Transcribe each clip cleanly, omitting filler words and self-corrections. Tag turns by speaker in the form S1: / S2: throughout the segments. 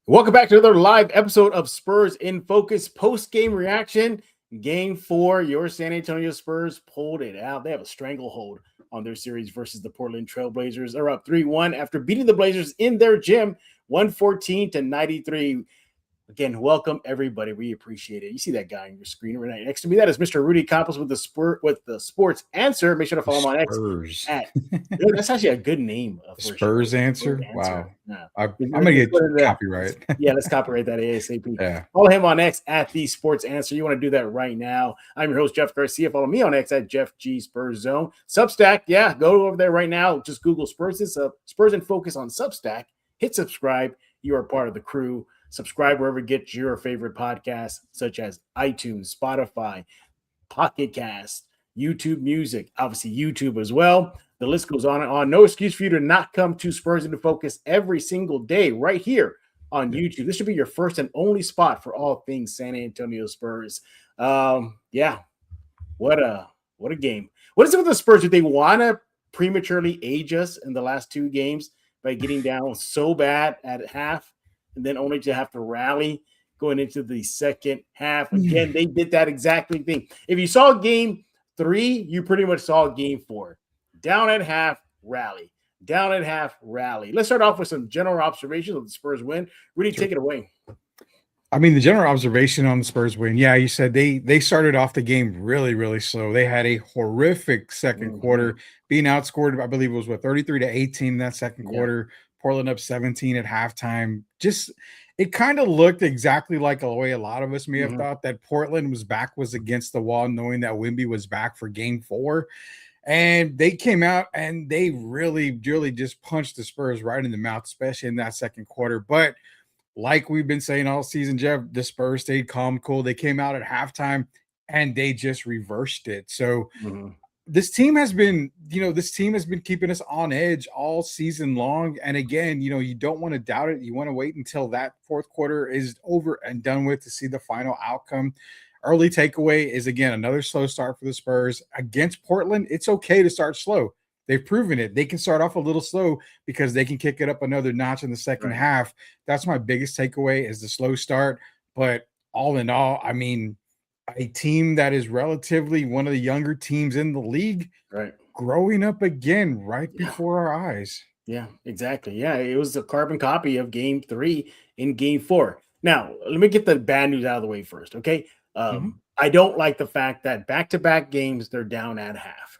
S1: Welcome back to another live episode of Spurs in Focus post-game reaction. Game 4, your San Antonio Spurs pulled it out. They have a stranglehold on their series versus the Portland Trailblazers. They're up 3-1 after beating the Blazers in their gym, 114-93. Again, welcome everybody. We appreciate it. You see that guy on your screen right next to me. That is Mr. Rudy Campos with the Sports Answer. Make sure to follow him on X.
S2: Spurs.
S1: That's actually a good name.
S2: Spurs Answer. Wow.
S1: Yeah.
S2: I'm gonna get copyright.
S1: Yeah, let's copyright that ASAP.
S2: Yeah.
S1: Follow him on X at the Sports Answer. You want to do that right now. I'm your host, Jeff Garcia. Follow me on X at Jeff G Spurs Zone. Substack, yeah, go over there right now. Just Google Spurs. It's Spurs in Focus on Substack. Hit subscribe. You are part of the crew. Subscribe wherever you get your favorite podcasts, such as iTunes, Spotify, Pocket Cast, YouTube Music, obviously YouTube as well. The list goes on and on. No excuse for you to not come to Spurs into Focus every single day right here on YouTube. This should be your first and only spot for all things San Antonio Spurs. Yeah, what a game. What is it with the Spurs? Do they want to prematurely age us in the last two games by getting down so bad at half and then only to have to rally going into the second half? Again, they did that exactly thing. If you saw game 3, you pretty much saw game 4. Down at half, rally. Down at half, rally. Let's start off with some general observations of the Spurs win. Rudy, take it away.
S2: I mean, the general observation on the Spurs win, yeah, you said they started off the game really, really slow. They had a horrific second quarter, being outscored, I believe it was 33-18 in that second quarter. Portland up 17 at halftime. Just it kind of looked exactly like the way a lot of us may have thought that Portland was against the wall, knowing that Wemby was back for game 4. And they came out and they really, really just punched the Spurs right in the mouth, especially in that second quarter. But like we've been saying all season, Jeff, the Spurs stayed calm, cool. They came out at halftime and they just reversed it. So this team has been keeping us on edge all season long. And again, you don't want to doubt it. You want to wait until that fourth quarter is over and done with to see the final outcome. Early takeaway is, again, another slow start for the Spurs. Against Portland, it's okay to start slow. They've proven it. They can start off a little slow because they can kick it up another notch in the second half. That's my biggest takeaway is the slow start. But all in all, I mean, a team that is relatively one of the younger teams in the league, growing up again right before our eyes.
S1: Yeah, exactly. Yeah, it was a carbon copy of game 3 in game 4. Now, let me get the bad news out of the way first, okay? I don't like the fact that back-to-back games, they're down at half.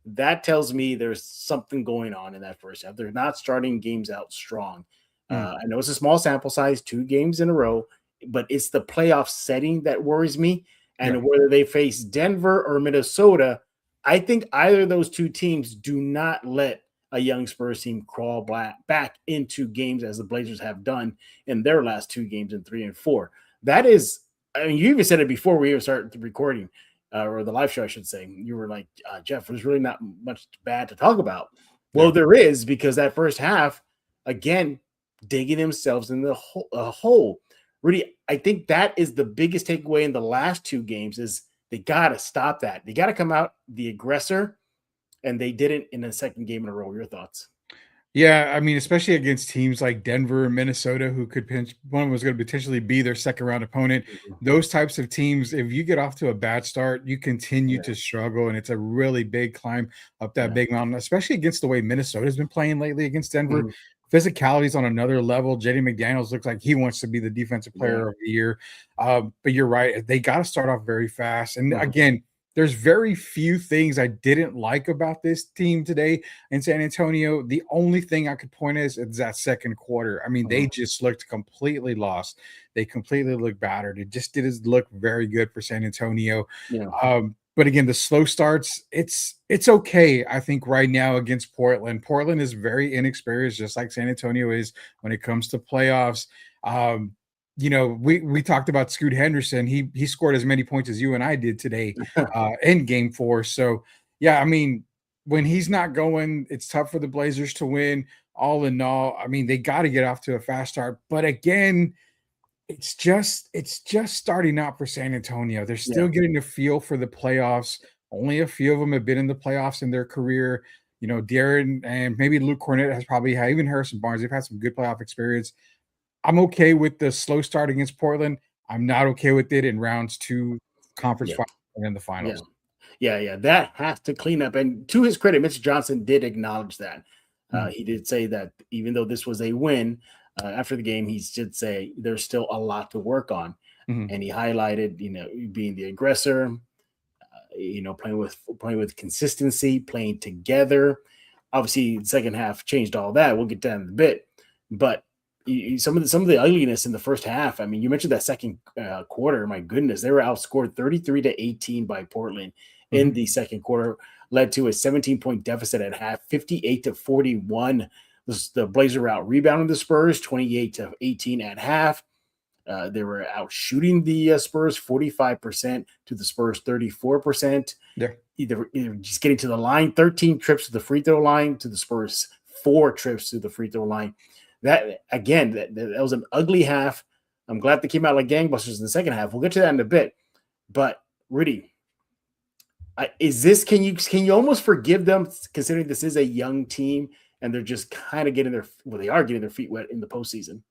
S1: That tells me there's something going on in that first half. They're not starting games out strong. I know it's a small sample size, 2 games in a row, but it's the playoff setting that worries me. And whether they face Denver or Minnesota, I think either of those two teams do not let a young Spurs team crawl back into games as the Blazers have done in their last 2 games in 3 and 4. That is, I mean, you even said it before we even started the recording or the live show, I should say. You were like, Jeff, there's really not much bad to talk about. Well, there is, because that first half, again, digging themselves in the hole. Rudy, I think that is the biggest takeaway in the last 2 games is they got to stop that. They got to come out the aggressor, and they didn't in the second game in a row. Your thoughts?
S2: Yeah, I mean, especially against teams like Denver and Minnesota, who could one was going to potentially be their second round opponent. Those types of teams, if you get off to a bad start, you continue to struggle, and it's a really big climb up that big mountain, especially against the way Minnesota's been playing lately against Denver. Physicality is on another level. Jaden McDaniels looks like he wants to be the defensive player of the year. But you're right. They got to start off very fast. And again, there's very few things I didn't like about this team today in San Antonio. The only thing I could point is that second quarter. I mean, they just looked completely lost. They completely looked battered. It just didn't look very good for San Antonio. But again, the slow starts, it's okay, I think, right now against Portland. Portland is very inexperienced, just like San Antonio is when it comes to playoffs. We talked about Scoot Henderson. He scored as many points as you and I did today in game 4. So, yeah, I mean, when he's not going, it's tough for the Blazers to win. All in all, I mean, they got to get off to a fast start. But again, it's just starting out for San Antonio. They're still getting a feel for the playoffs. Only a few of them have been in the playoffs in their career. Darren and maybe Luke Cornett has probably had, even Harrison Barnes, they've had some good playoff experience. I'm okay with the slow start against Portland. I'm not okay with it in rounds 2, conference
S1: Yeah,
S2: finals, and then the
S1: yeah,
S2: finals.
S1: yeah. That has to clean up. And to his credit, Mr. Johnson did acknowledge that.
S2: Mhm,
S1: He did say that even though this was a win, after the game, he did say there's still a lot to work on.
S2: mhm.
S1: And he highlighted, being the aggressor, playing with consistency, playing together. Obviously, the second half changed all that. We'll get to that in a bit, but some of the ugliness in the first half. I mean, you mentioned that second quarter. My goodness, they were outscored 33-18 by Portland in
S2: Mhm.
S1: the second quarter, led to a 17-point deficit at half, 58-41. The Blazers were out rebounding the Spurs, 28-18 at half. They were out shooting the Spurs 45% to the Spurs 34%.
S2: Yeah.
S1: Either just getting to the line, 13 trips to the free throw line to the Spurs, 4 trips to the free throw line. That again, that was an ugly half. I'm glad they came out like gangbusters in the second half. We'll get to that in a bit. But Rudy, is this? Can you almost forgive them considering this is a young team and they're just kind of they are getting their feet wet in the postseason?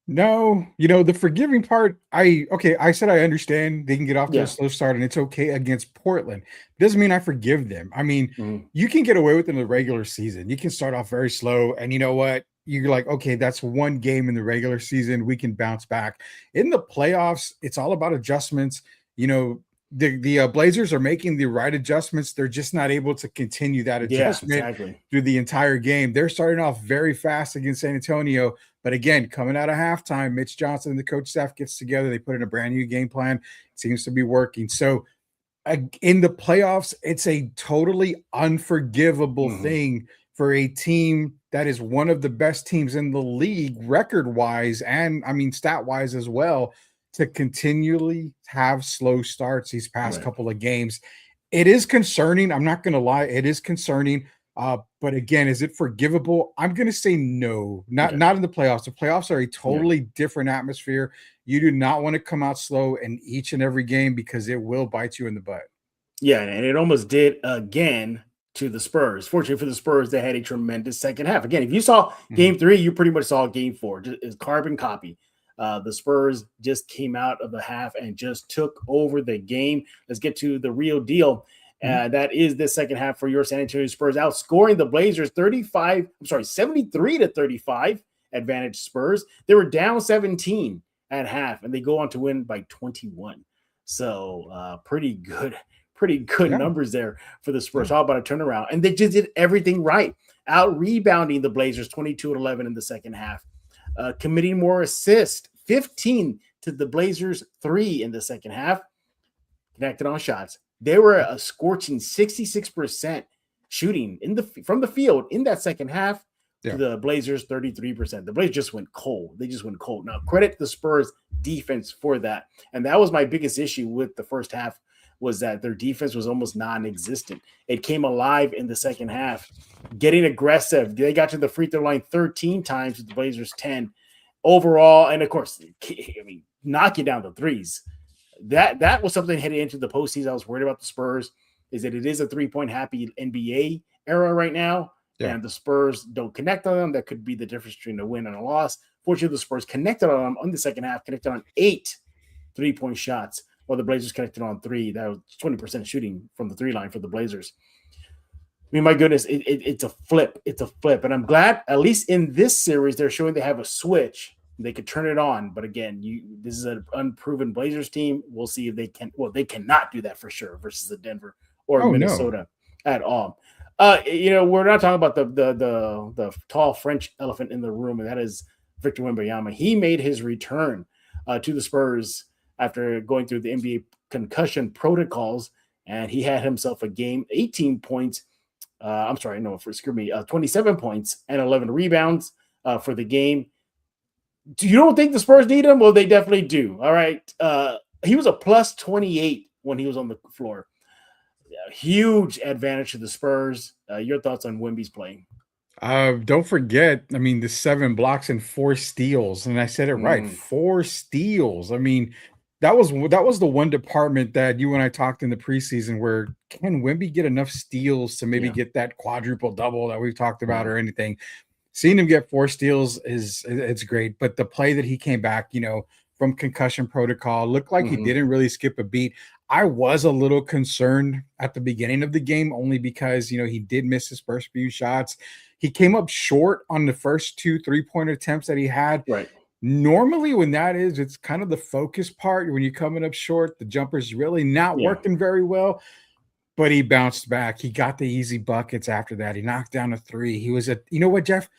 S2: No, the forgiving part, I said I understand they can get off to a
S1: Yeah.
S2: slow start and it's okay against Portland. Doesn't mean I forgive them. I mean,
S1: Mhm.
S2: you can get away with it in the regular season. You can start off very slow, and you know what? You're like, okay, that's one game in the regular season. We can bounce back. In the playoffs, it's all about adjustments. You know, the Blazers are making the right adjustments. They're just not able to continue that
S1: Yeah,
S2: adjustment
S1: exactly.
S2: through the entire game. They're starting off very fast against San Antonio, but again, coming out of halftime, Mitch Johnson and the coach staff gets together. They put in a brand new game plan. It seems to be working. So in the playoffs, it's a totally unforgivable
S1: Mhm.
S2: thing for a team that is one of the best teams in the league, record wise, and I mean, stat wise as well, to continually have slow starts these past
S1: Right.
S2: couple of games. It is concerning. I'm not going to lie. It is concerning. But again, is it forgivable? I'm going to say no, not
S1: Okay.
S2: not in the playoffs. The playoffs are a
S1: Yeah.
S2: totally different atmosphere. You do not want to come out slow in each and every game because it will bite you in the butt.
S1: Yeah, and it almost did again to the Spurs. Fortunately for the Spurs, they had a tremendous second half. Again, if you saw
S2: Mhm,
S1: game three, you pretty much saw game four. Just is carbon copy. The Spurs just came out of the half and just took over the game. Let's get to the real deal.
S2: mhm.
S1: That is the second half for your San Antonio Spurs, outscoring the Blazers 73-35 advantage Spurs. They were down 17 at half, and they go on to win by 21. So pretty good
S2: Yeah,
S1: numbers there for the
S2: yeah.
S1: Spurs. How about a turnaround? And they just did everything right, out rebounding the Blazers 22-11 in the second half, committing more assists, 15 to the Blazers, 3 in the second half, connected on shots. They were a scorching 66% shooting from the field in that second half to
S2: Yeah.
S1: the Blazers 33%. The Blazers just went cold. They just went cold. Now, credit the Spurs defense for that. And that was my biggest issue with the first half, was that their defense was almost non-existent. It came alive in the second half, getting aggressive. They got to the free throw line 13 times with the Blazers 10 overall. And of course, I mean, knocking down the threes. That was something heading into the postseason. I was worried about the Spurs, is that it is a 3-point happy NBA era right now,
S2: Yeah.
S1: and the Spurs don't connect on them. That could be the difference between a win and a loss. Fortunately, the Spurs connected on them on the second half, connected on 8 3-point shots, while the Blazers connected on 3. That was 20% shooting from the 3 line for the Blazers. I mean, my goodness, it's a flip. It's a flip. And I'm glad, at least in this series, they're showing they have a switch. They could turn it on. But again, this is an unproven Blazers team. We'll see if they can. Well, they cannot do that for sure versus the Denver or
S2: Oh no.
S1: Minnesota at all. We're not talking about the tall French elephant in the room, and that is Victor Wembanyama. He made his return to the Spurs after going through the NBA concussion protocols, and he had himself a game, 18 points. I'm sorry, no, excuse me, 27 points and 11 rebounds for the game. You don't think the Spurs need him? Well, they definitely do. All right. He was a plus 28 when he was on the floor. Huge advantage to the Spurs. Your thoughts on Wemby's playing?
S2: Don't forget, I mean, the 7 blocks and 4 steals, and I said it right,
S1: Mm,
S2: 4 steals. I mean, that was the one department that you and I talked in the preseason where can Wemby get enough steals to maybe
S1: yeah.
S2: get that quadruple double that we've talked about
S1: Right.
S2: or anything? seeing him get 4 steals it's great. But the play that he came back, from concussion protocol, looked like he
S1: Mm-hmm.
S2: didn't really skip a beat. I was a little concerned at the beginning of the game only because he did miss his first few shots. He came up short on the first 2 3-point attempts that he had.
S1: Right.
S2: Normally, when that is, it's kind of the focus part. When you're coming up short, the jumper's really not
S1: Yeah.
S2: working very well. But he bounced back. He got the easy buckets after that. He knocked down a three. He was you know what, Jeff?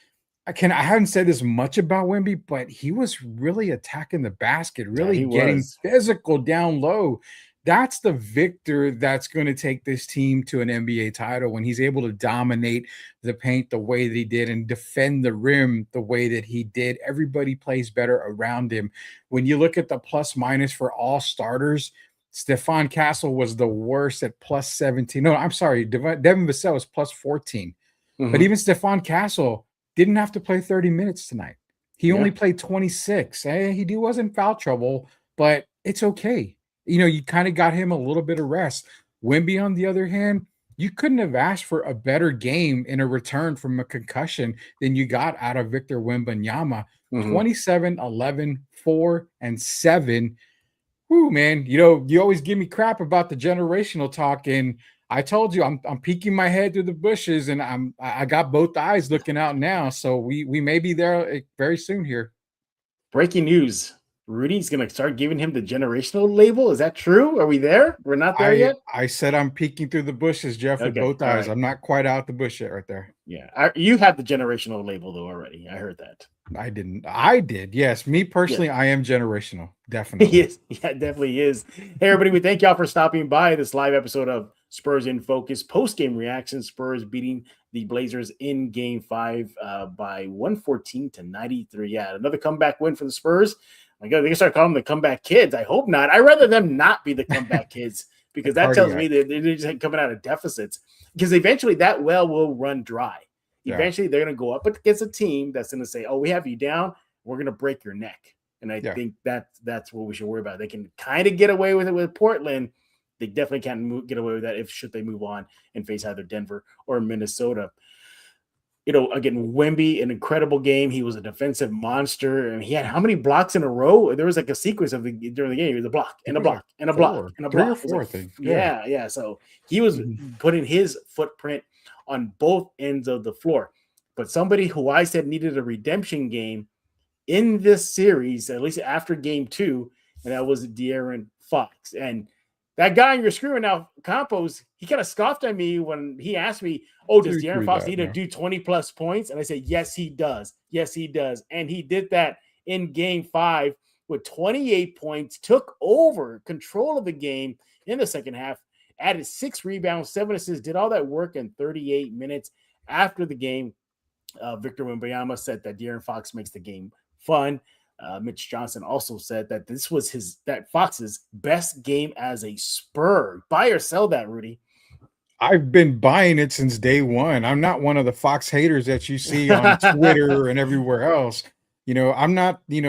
S2: I haven't said this much about Wemby, but he was really attacking the basket,
S1: Yeah,
S2: really
S1: he
S2: getting
S1: was.
S2: physical down low. That's the victor that's going to take this team to an NBA title when he's able to dominate the paint the way that he did and defend the rim the way that he did. Everybody plays better around him. When you look at the plus minus for all starters, Stephon Castle was the worst at plus 17. No, I'm sorry. Devin Vassell was plus 14. But
S1: Mm-hmm.
S2: even Stephon Castle didn't have to play 30 minutes tonight. He only
S1: Yeah.
S2: played 26. He was in foul trouble, but it's okay. You kind of got him a little bit of rest. Wemby, on the other hand, you couldn't have asked for a better game in a return from a concussion than you got out of Victor Wembanyama.
S1: Mm-hmm.
S2: 27, 11, 4, and 7. Whoo, man, you always give me crap about the generational talk, and I told you I'm peeking my head through the bushes, and I got both eyes looking out now. So we may be there very soon here.
S1: Breaking news. Rudy's going to start giving him the generational label. Is that true? Are we there? We're not there
S2: I
S1: yet?
S2: I said I'm peeking through the bushes, Jeff, with
S1: Okay.
S2: both
S1: All
S2: eyes.
S1: right.
S2: I'm not quite out the bush yet, right there.
S1: Yeah. You have the generational label, though, already. I heard that.
S2: I didn't. I did. Yes, me
S1: Yeah.
S2: personally, I am generational.
S1: He
S2: Definitely.
S1: is. Yeah, it definitely is. Hey, everybody, we thank y'all for stopping by this live episode of Spurs in Focus post-game reaction. Spurs beating the Blazers in game 5 by 114-93. Yeah, another comeback win for the Spurs. I guess they can start calling them the comeback kids. I hope not. I'd rather them not be the comeback kids
S2: The
S1: because that tells
S2: cardiac.
S1: me that they're just coming out of deficits because eventually that well will run dry.
S2: Yeah.
S1: Eventually they're going to go up against a team that's going to say, oh, we have you down. We're going to break your neck. And I think that's what we should worry about. They can kind of get away with it with Portland. They definitely can't get away with that should they move on and face either Denver or Minnesota. Again, Wemby, an incredible game. He was a defensive monster. And he had how many blocks in a row? There was like a sequence during the game. It was a block and a block and a block and a block.
S2: 3 or 4, I think.
S1: Yeah. So he was putting his footprint on both ends of the floor. But somebody who I said needed a redemption game in this series, at least after game 2, and that was De'Aaron Fox. And that guy on your screen right now, Campos, he kind of scoffed at me when he asked me, oh, does De'Aaron Fox need to do 20-plus points? And I said, yes, he does. Yes, he does. And he did that in game 5 with 28 points, took over control of the game in the second half, added 6 rebounds, 7 assists, did all that work in 38 minutes. After the game, Victor Wembanyama said that De'Aaron Fox makes the game fun. Mitch Johnson also said that this was Fox's best game as a Spur. Buy or sell that, Rudy?
S2: I've been buying it since day one. I'm not one of the Fox haters that you see on Twitter and everywhere else. I'm not the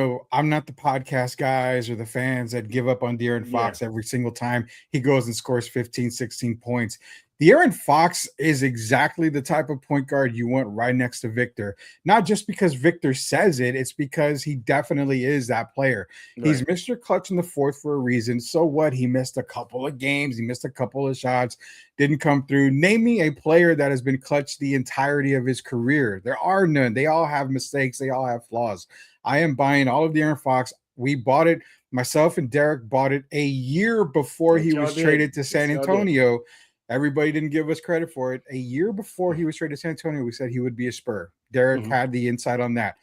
S2: podcast guys or the fans that give up on De'Aaron Fox every single time he goes and scores 15, 16 points. De'Aaron Fox is exactly the type of point guard you want right next to Victor. Not just because Victor says it, it's because he definitely is that player. Right. He's Mr. Clutch in the fourth for a reason. So what? He missed a couple of games. He missed a couple of shots. Didn't come through. Name me a player that has been clutch the entirety of his career. There are none. They all have mistakes. They all have flaws. I am buying all of De'Aaron Fox. We bought it. Myself and Derek bought it a year before he was traded to San Antonio. Everybody didn't give us credit for it. A year before he was traded to San Antonio, we said he would be a Spur. Derek had the insight on that.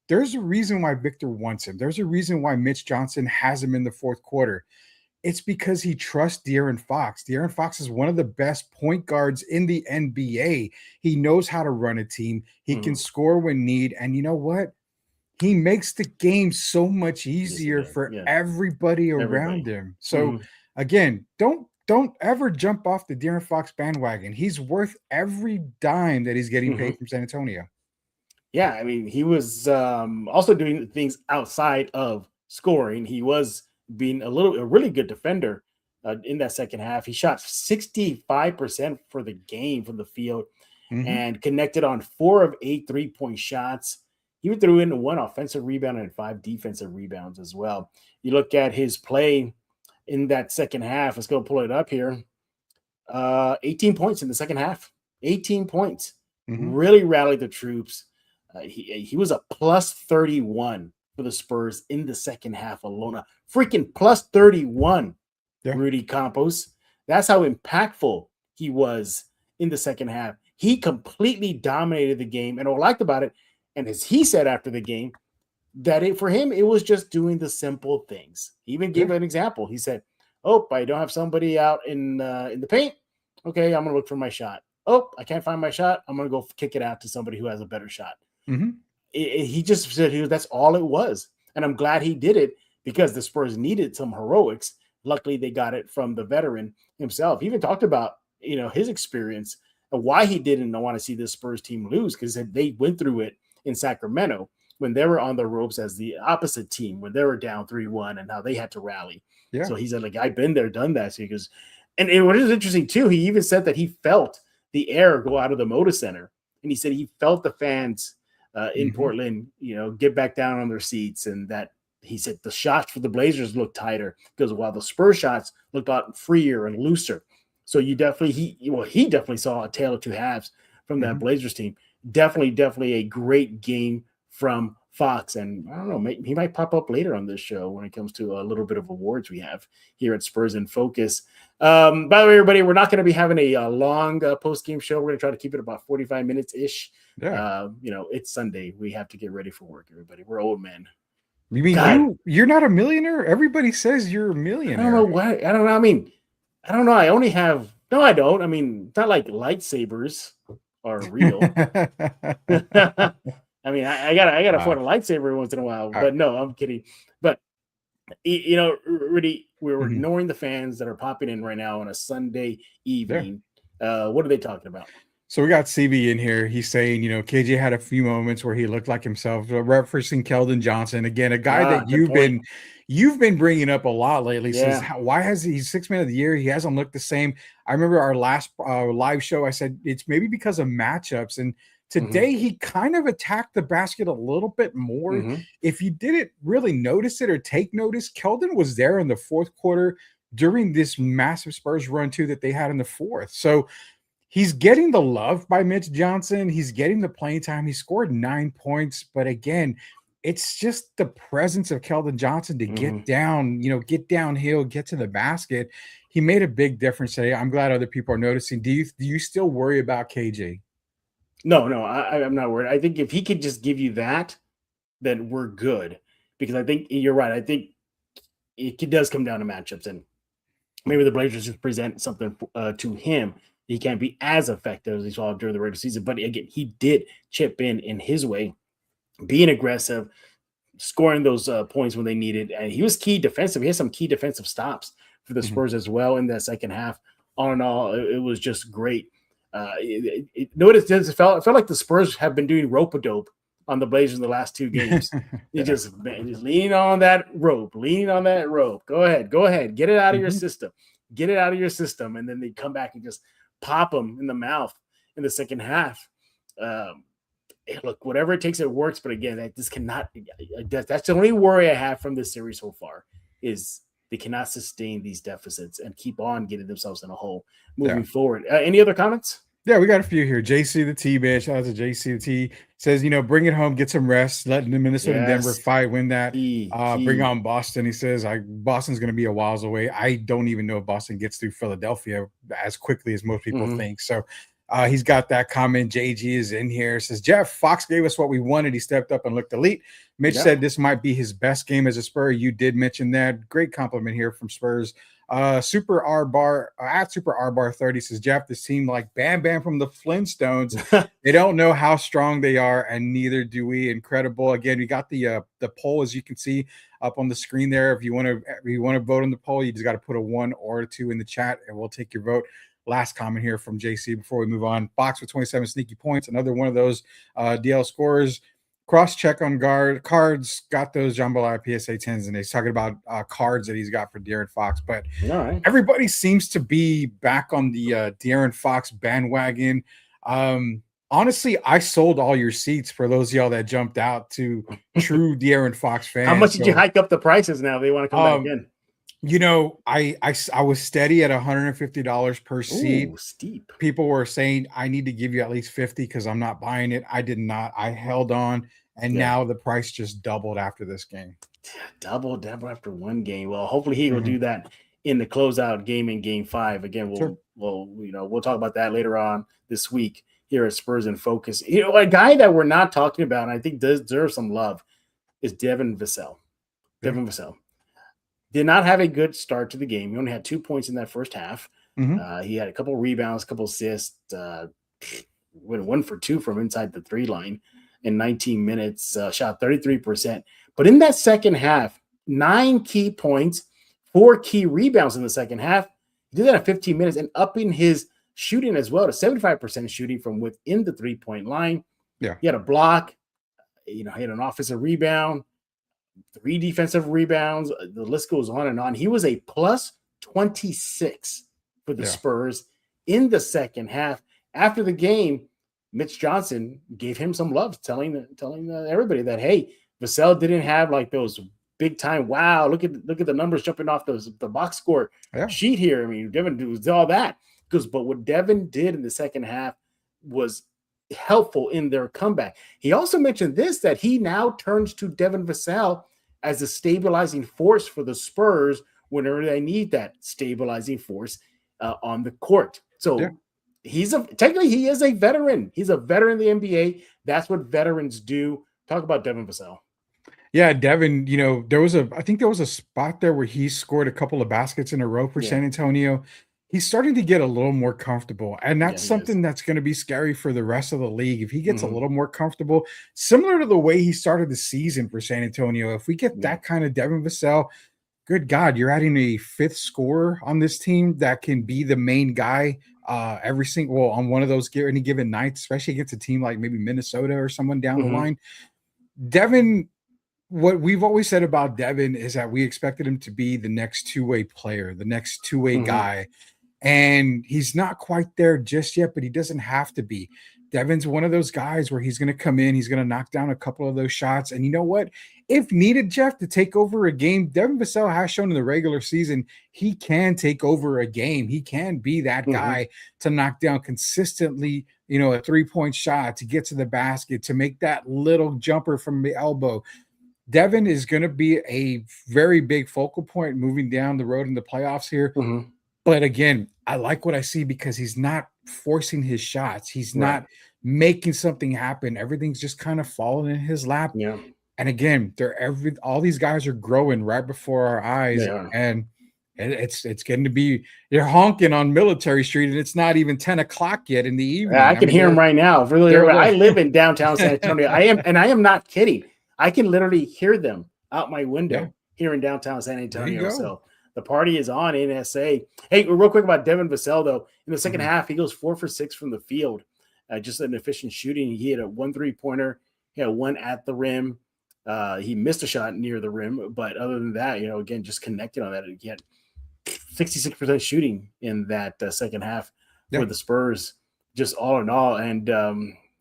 S2: There's a reason why Victor wants him. There's a reason why Mitch Johnson has him in the fourth quarter. It's because he trusts De'Aaron Fox. De'Aaron Fox is one of the best point guards in the NBA. He knows how to run a team. He can score when need. And you know what? He makes the game so much easier for everybody around him. So, again, don't ever jump off the De'Aaron Fox bandwagon. He's worth every dime that he's getting paid from San Antonio.
S1: Yeah, I mean, he was also doing things outside of scoring. He was being a really good defender in that second half. He shot 65% for the game from the field.
S2: Hmm.
S1: and connected on 4 of 8 3-point shots. He even threw in 1 offensive rebound and 5 defensive rebounds as well. You look at his play in that second half. Let's go pull it up here. 18 points in the second half. 18 points.
S2: Hmm.
S1: Really rallied the troops. He was a plus 31 for the Spurs in the second half alone. A freaking plus 31,
S2: Yeah.
S1: Rudy Campos. That's how impactful he was in the second half. He completely dominated the game. And what I liked about it, and as he said after the game, that for him, it was just doing the simple things. He even
S2: Yeah.
S1: gave an example. He said, "Oh, I don't have somebody out in the paint. Okay, I'm gonna look for my shot. Oh, I can't find my shot. I'm gonna go kick it out to somebody who has a better shot."
S2: Hmm.
S1: He just said that's all it was, and I'm glad he did it because the Spurs needed some heroics. Luckily, they got it from the veteran himself. He even talked about his experience and why he didn't want to see this Spurs team lose because they went through it in Sacramento when they were on the ropes as the opposite team when they were down 3-1 and how they had to rally.
S2: Yeah.
S1: So he said, like, I've been there, done that. So he goes, and what is interesting too, he even said that he felt the air go out of the Moda Center, and he said he felt the fans in
S2: Hmm.
S1: Portland, get back down on their seats, and that he said the shots for the Blazers looked tighter because while the Spurs shots looked a lot freer and looser. So he definitely saw a tale of two halves from that
S2: Hmm.
S1: Blazers team. Definitely a great game from Fox, and I don't know, he might pop up later on this show when it comes to a little bit of awards we have here at Spurs in Focus. By the way, everybody, we're not going to be having a long post game show. We're going to try to keep it about 45 minutes ish.
S2: Yeah.
S1: It's Sunday. We have to get ready for work, everybody. We're old men.
S2: You mean
S1: God,
S2: you're not a millionaire? Everybody says you're a
S1: I don't know
S2: millionaire.
S1: why. I don't know. I mean, I don't know. I only have no, I don't. I mean, it's not like lightsabers are real. I mean, I gotta afford
S2: Wow.
S1: a lightsaber once in a while,
S2: I,
S1: but no, I'm kidding. But really, we're
S2: mhm.
S1: ignoring the fans that are popping in right now on a Sunday
S2: Yeah.
S1: evening. What are they talking about?
S2: So we got CB in here. He's saying, KJ had a few moments where he looked like himself, referencing Keldon Johnson again, a guy that
S1: Good point.
S2: you've been bringing up a lot lately. Says,
S1: Yeah.
S2: why has he's 6 man of the year? He hasn't looked the same. I remember our last live show. I said it's maybe because of matchups, and
S1: Mm-hmm.
S2: today he kind of attacked the basket a little bit more.
S1: Mm-hmm.
S2: If you didn't really notice it or take notice, Keldon was there in the fourth quarter during this massive Spurs run too that they had in the fourth. So he's getting the love by Mitch Johnson. He's getting the playing time. He scored 9 points. But again, it's just the presence of Keldon Johnson to
S1: Mm-hmm.
S2: get down, get downhill, get to the basket. He made a big difference today. I'm glad other people are noticing. Do you still worry about KJ?
S1: No, I'm not worried. I think if he could just give you that, then we're good. Because I think you're right. I think it does come down to matchups, and maybe the Blazers just present something to him. He can't be as effective as he saw during the regular season, but again, he did chip in his way, being aggressive, scoring those points when they needed, and he was key defensive. He had some key defensive stops for the
S2: Mhm.
S1: Spurs as well in that second half. All in all, it was just great. Notice it felt like the Spurs have been doing rope a dope on the Blazers in the last two games. They
S2: Yeah.
S1: just leaning on that rope, leaning on that rope. Go ahead, get it out of your
S2: Mhm.
S1: system, get it out of your system, and then they come back and just pop them in the mouth in the second half. Um, Look, whatever it takes, it works. But again, that this cannot. That's the only worry I have from this series so far is they cannot sustain these deficits and keep on getting themselves in a hole
S2: Yeah.
S1: moving forward. Any other comments?
S2: Yeah, we got a few here. JC the T, man. Shout out to JC the T. Says, bring it home, get some rest, let the Minnesota and Denver
S1: Yes,
S2: fight, win that. Bring
S1: key.
S2: on Boston. He says, Boston's going to be a whiles away. I don't even know if Boston gets through Philadelphia as quickly as most people
S1: Mm-hmm.
S2: think. So he's got that comment. JG is in here. Says, Jeff, Fox gave us what we wanted. He stepped up and looked elite. Mitch
S1: Yeah.
S2: said this might be his best game as a Spur. You did mention that. Great compliment here from Spurs. Super R bar at Super R bar 30 says, Jeff, this team like Bam Bam from the Flintstones. They don't know how strong they are, and neither do we. Incredible. Again, we got the poll, as you can see up on the screen there. If you want to vote on the poll, you just got to put a 1 or a 2 in the chat, and we'll take your vote. Last comment here from JC before we move on. Fox with 27 sneaky points. Another one of those DL scores. Cross check on cards. Got those jambalaya PSA 10s, and he's talking about cards that he's got for De'Aaron Fox. But
S1: All right.
S2: everybody seems to be back on the De'Aaron Fox bandwagon. Honestly, I sold all your seats for those of y'all that jumped out to true De'Aaron Fox
S1: How much
S2: fans.
S1: did you
S2: So,
S1: hike up the prices now? If they want to come back
S2: um,
S1: in.
S2: I was steady at $150 per seat.
S1: Oh, steep.
S2: People were saying I need to give you at least 50 because I'm not buying it. I did not. I held on, and
S1: Yeah.
S2: now the price just doubled after this game.
S1: Double after one game. Well, hopefully he will
S2: Mhm.
S1: do that in the closeout game in game 5. Again,
S2: Sure.
S1: we'll talk about that later on this week here at Spurs in Focus. A guy that we're not talking about, and I think deserves some love, is Devin Vassell.
S2: Yeah.
S1: Devin Vassell did not have a good start to the game. He only had 2 points in that first half.
S2: Mhm.
S1: He had a couple rebounds, a couple assists, went 1 for 2 from inside the 3 line in 19 minutes, shot 33%. But in that second half, 9 key points, 4 key rebounds in the second half. He did that in 15 minutes and upping his shooting as well to 75% shooting from within the 3-point line.
S2: Yeah.
S1: He had a block, he had an offensive rebound, 3 defensive rebounds. The list goes on and on. He was a plus 26 for the Spurs in the second half. After the game, Mitch Johnson gave him some love, telling everybody that, hey, Vassell didn't have like those big time. Wow, look at the numbers jumping off the box score sheet here. I mean, Devin did all that. But what Devin did in the second half was helpful in their comeback. He also mentioned this, that he now turns to Devin Vassell as a stabilizing force for the Spurs whenever they need that stabilizing force on the court. So technically he is a veteran. He's a veteran in the NBA. That's what veterans do. Talk about Devin Vassell.
S2: Yeah, Devin, I think there was a spot there where he scored a couple of baskets in a row for San Antonio. He's starting to get a little more comfortable, and that's something that's going to be scary for the rest of the league. If he gets a little more comfortable, similar to the way he started the season for San Antonio, if we get that kind of Devin Vassell, good God, you're adding a 5th scorer on this team that can be the main guy on one of those any given nights, especially against a team like maybe Minnesota or someone down the line. Devin, what we've always said about Devin is that we expected him to be the next two-way player, the next two-way guy. And he's not quite there just yet, but he doesn't have to be. Devin's one of those guys where he's going to come in, he's going to knock down a couple of those shots. And you know what? If needed, Jeff, to take over a game, Devin Vassell has shown in the regular season he can take over a game. He can be that guy to knock down consistently, a 3-point shot, to get to the basket, to make that little jumper from the elbow. Devin is going to be a very big focal point moving down the road in the playoffs here. But again, I like what I see because he's not forcing his shots. He's not making something happen. Everything's just kind of falling in his lap.
S1: Yeah.
S2: And again, all these guys are growing right before our eyes. And it's getting to be, they're honking on Military Street, and it's not even 10 o'clock yet in the evening.
S1: I can hear them right now. I live in downtown San Antonio. I am not kidding. I can literally hear them out my window here in downtown San Antonio. So the party is on in SA. Hey, real quick about Devin Vassell, though. In the second half, he goes 4 for 6 from the field. Just an efficient shooting. He had a 1 3-pointer. He had 1 at the rim. He missed a shot near the rim. But other than that, again, just connected on that. He had 66% shooting in that second half for the Spurs, just all in all. And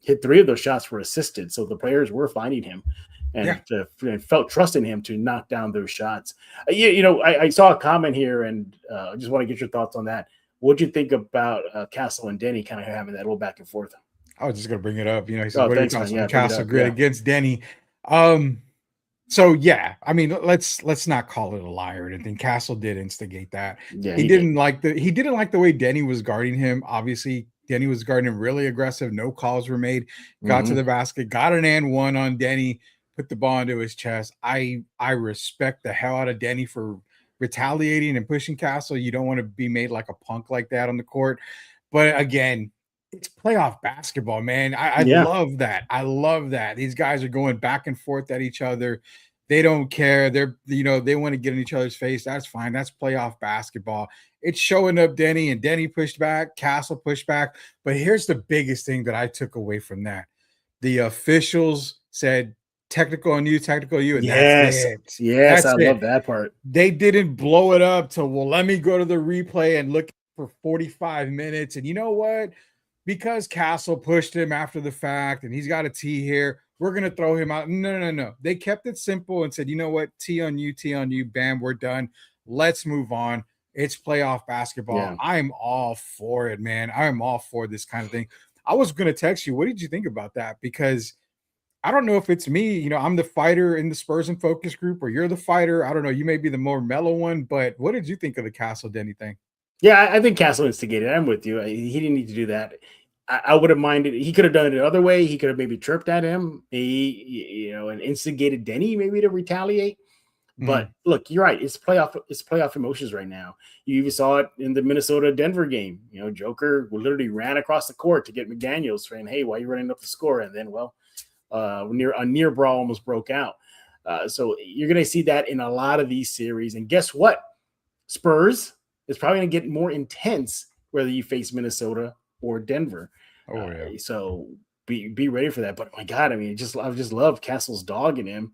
S1: hit 3 of those shots were assisted. So the players were finding him. And felt trust in him to knock down those shots. I saw a comment here, and I just want to get your thoughts on that. What do you think about Castle and Denny kind of having that little back and forth?
S2: I was just going to bring it up. He said, "What are your thoughts on Castle
S1: Grid
S2: against Denny?" So I mean, let's not call it a lie or anything. Castle did instigate that. Yeah, he didn't like the way Denny was guarding him. Obviously, Denny was guarding him really aggressive. No calls were made. Got to the basket, got an and one on Denny. Put the ball into his chest. I respect the hell out of Denny for retaliating and pushing Castle. You don't want to be made like a punk like that on the court. But again, it's playoff basketball, man. I love that. I love that. These guys are going back and forth at each other. They don't care. They want to get in each other's face. That's fine. That's playoff basketball. It's showing up Denny, and Denny pushed back. Castle pushed back. But here's the biggest thing that I took away from that. The officials said, technical on you, and that's it.
S1: Yes, I love that part.
S2: They didn't blow it up to, let me go to the replay and look for 45 minutes. And you know what? because Castle pushed him after the fact and he's got a T here, we're going to throw him out. No, no, no. They kept it simple and said, you know what? T on you. Bam, we're done. Let's move on. It's playoff basketball.
S1: Yeah.
S2: I'm all for it, man. I'm all for this kind of thing. I was going to text you. What did you think about that? Because I don't know if it's me. I'm the fighter in the Spurs and Focus group, or you're the fighter. I don't know. You may be the more mellow one, but what did you think of the Castle Denny thing?
S1: Yeah, I think Castle instigated. I'm with you. He didn't need to do that. I would have minded. He could have done it the other way. He could have maybe chirped at him, and instigated Denny maybe to retaliate. But
S2: Mhm.
S1: look, you're right. It's playoff emotions right now. You even saw it in the Minnesota Denver game. Joker literally ran across the court to get McDaniels, saying, "Hey, why are you running up the score?" And then, a near brawl almost broke out. So you're going to see that in a lot of these series. And guess what? Spurs is probably going to get more intense whether you face Minnesota or Denver.
S2: Oh yeah.
S1: So be ready for that. But my God, I mean, I just love Castle's dog in him.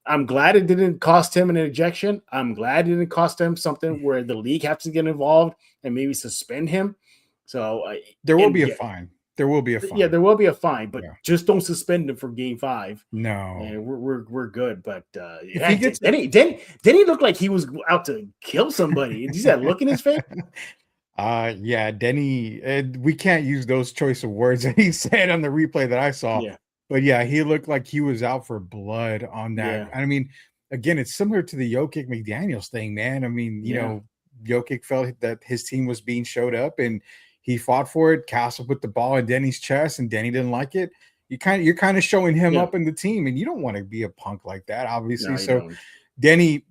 S1: I'm glad it didn't cost him an ejection. I'm glad it didn't cost him something where the league has to get involved and maybe suspend him. So
S2: There will
S1: and
S2: be a
S1: yeah,
S2: fine. There will be a
S1: yeah,
S2: fine.
S1: there will be a fine, but
S2: Yeah.
S1: just don't suspend him for Game 5,
S2: No.
S1: and we're good. But
S2: If he gets
S1: then he looked like he was out to kill somebody. Did you see that look in his face?
S2: Yeah, Denny, we can't use those choice of words that he said on the replay that I saw.
S1: Yeah,
S2: But yeah, he looked like he was out for blood on that.
S1: yeah,
S2: I mean, again, it's similar to the Jokic McDaniels thing, man. I mean,
S1: yeah,
S2: Jokic felt that his team was being showed up and he fought for it. Castle put the ball in Denny's chest and Denny didn't like it. You're kind of showing him
S1: yeah.
S2: up in the team, and you don't want to be a punk like that, obviously.
S1: No, you
S2: So
S1: don't.
S2: Denny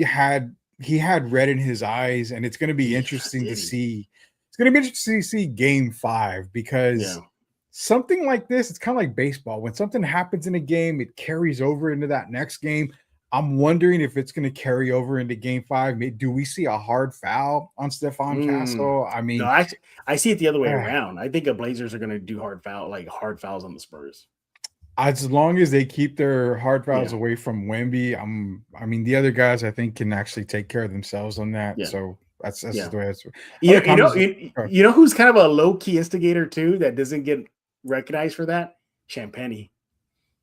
S2: had red in his eyes, and it's going to be
S1: Yeah,
S2: interesting to
S1: did he?
S2: see. It's going to be interesting to see Game 5 because
S1: Yeah,
S2: something like this, it's kind of like baseball. When something happens in a game, it carries over into that next game. I'm wondering if it's going to carry over into Game 5. Do we see a hard foul on Stephon
S1: mm.
S2: Castle? I
S1: No,
S2: mean,
S1: I see it the other way around. I think the Blazers are going to do hard fouls on the Spurs.
S2: as long as they keep their hard fouls
S1: Yeah,
S2: away from Wemby, I mean, the other guys I think can actually take care of themselves on that.
S1: yeah,
S2: So that's
S1: yeah.
S2: the way that's other
S1: You, you know,
S2: comments.
S1: you, you know who's kind of a low key instigator too that doesn't get recognized for that? Champagne.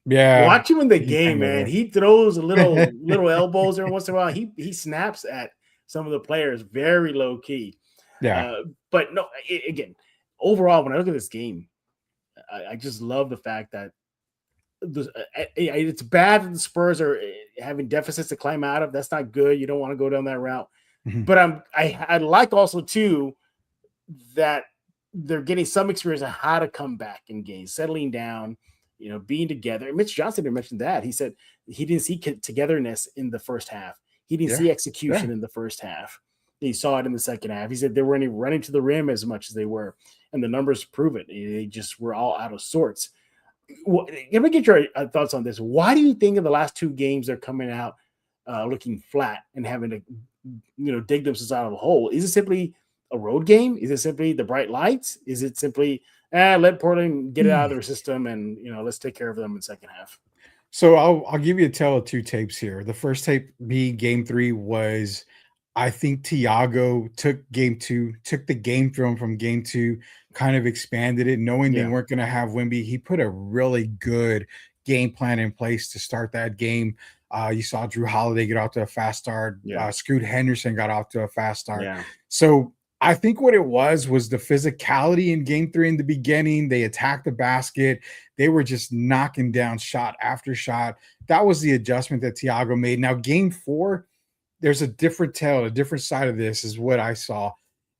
S2: Yeah,
S1: Watch him in the
S2: he
S1: game,
S2: kind
S1: man.
S2: of
S1: He throws a little elbows every once in a while. He snaps at some of the players very low key.
S2: yeah.
S1: Uh, but no, again, overall, when I look at this game, I just love the fact that it's bad that the Spurs are having deficits to climb out of. That's not good. You don't want to go down that route.
S2: Mhm.
S1: But I like also too that they're getting some experience on how to come back in games, settling down, being together. And Mitch Johnson had mentioned that. He said he didn't see togetherness in the first half. He didn't
S2: Yeah,
S1: see
S2: yeah.
S1: execution in the first half. He saw it in the second half. He said they weren't even running to the rim as much as they were, and the numbers prove it. They just were all out of sorts. Let me get your thoughts on this. Why do you think in the last two games they're coming out looking flat and having to, dig themselves out of a hole? Is it simply a road game? Is it simply the bright lights? Is it simply let Portland get it out of
S2: Mm.
S1: their system and let's take care of them in the second half?
S2: So I'll give you a tale of two tapes here. The first tape being Game 3 was, I think Tiago took Game 2, took the game film from Game 2, kind of expanded it, knowing they
S1: Yeah,
S2: weren't going to have Wimby. He put a really good game plan in place to start that game. You saw Drew Holiday get off to a fast start.
S1: yeah,
S2: Scoot Henderson got off to a fast start.
S1: yeah,
S2: So I think what it was the physicality in Game 3 in the beginning. They attacked the basket. They were just knocking down shot after shot. That was the adjustment that Tiago made. Now, Game 4, there's a different tale, a different side of this is what I saw.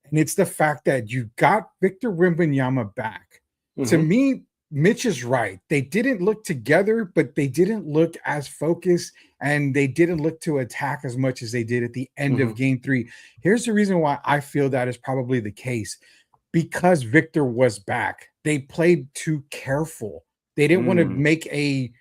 S2: And it's the fact that you got Victor Wembanyama back. To
S1: hmm,
S2: me, Mitch is right. They didn't look together, but they didn't look as focused and they didn't look to attack as much as they did at the end
S1: hmm,
S2: of Game 3. Here's the reason why I feel that is probably the case, because Victor was back. They played too careful. They didn't want to
S1: mm,
S2: make a